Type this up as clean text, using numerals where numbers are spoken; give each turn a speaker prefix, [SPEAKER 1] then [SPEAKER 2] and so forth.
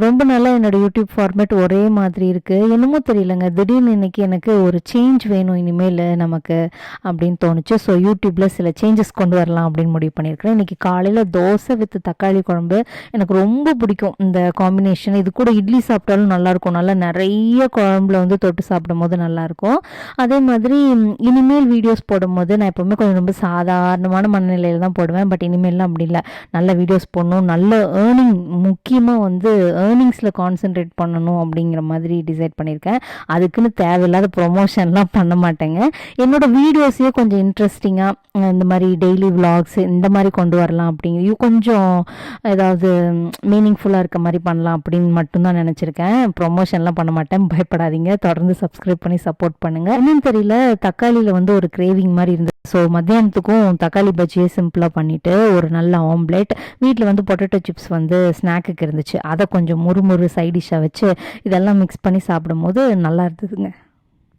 [SPEAKER 1] ரொம்ப நாளாக என்னோடய யூடியூப் ஃபார்மேட் ஒரே மாதிரி இருக்குது. என்னமோ தெரியலங்க. திடீர்னு இன்றைக்கி எனக்கு ஒரு சேஞ்ச் வேணும் இனிமேல் நமக்கு அப்படின்னு தோணுச்சு. ஸோ யூடியூப்பில் சில சேஞ்சஸ் கொண்டு வரலாம் அப்படின்னு முடிவு பண்ணியிருக்கிறேன். இன்றைக்கி காலையில் தோசை வித் தக்காளி குழம்பு எனக்கு ரொம்ப பிடிக்கும் இந்த காம்பினேஷன். இது கூட இட்லி சாப்பிட்டாலும் நல்லாயிருக்கும். நல்லா நிறைய குழம்புல வந்து தொட்டு சாப்பிடும் போது நல்லாயிருக்கும். அதே மாதிரி இனிமேல் வீடியோஸ் போடும்போது நான் எப்போவுமே கொஞ்சம் ரொம்ப சாதாரணமான மனநிலையில் தான் போடுவேன். பட் இனிமேல்லாம் அப்படி இல்லை. நல்ல வீடியோஸ் போடணும், நல்ல ஏர்னிங், முக்கியமாக வந்து ஏர்னிங்ஸில் கான்சென்ட்ரேட் பண்ணணும் அப்படிங்கிற மாதிரி டிசைட் பண்ணியிருக்கேன். அதுக்குன்னு தேவையில்லாத ப்ரொமோஷன்லாம் பண்ண மாட்டேங்க. என்னோடய வீடியோஸையே கொஞ்சம் இன்ட்ரெஸ்டிங்காக இந்த மாதிரி டெய்லி விலாக்ஸ் இந்த மாதிரி கொண்டு வரலாம் அப்படிங்கிற கொஞ்சம் ஏதாவது மீனிங்ஃபுல்லாக இருக்க மாதிரி பண்ணலாம் அப்படின்னு மட்டும்தான் நினச்சிருக்கேன். ப்ரொமோஷன்லாம் பண்ண மாட்டேன், பயப்படாதீங்க. தொடர்ந்து சப்ஸ்கிரைப் பண்ணி சப்போர்ட் பண்ணுங்கள். என்னன்னு தெரியல, தக்காளியில் வந்து ஒரு கிரேவிங் மாதிரி இருந்தது. ஸோ மத்தியானத்துக்கும் தக்காளி பஜ்ஜியே சிம்பிளாக பண்ணிவிட்டு ஒரு நல்ல ஆம்லேட், வீட்டில் வந்து பொட்டேட்டோ சிப்ஸ் வந்து ஸ்நாக்குக்கு இருந்துச்சு, அதை கொஞ்சம் முறுமுறு சைடிஷாக வச்சு இதெல்லாம் மிக்ஸ் பண்ணி சாப்பிடும்போது நல்லா இருந்ததுங்க.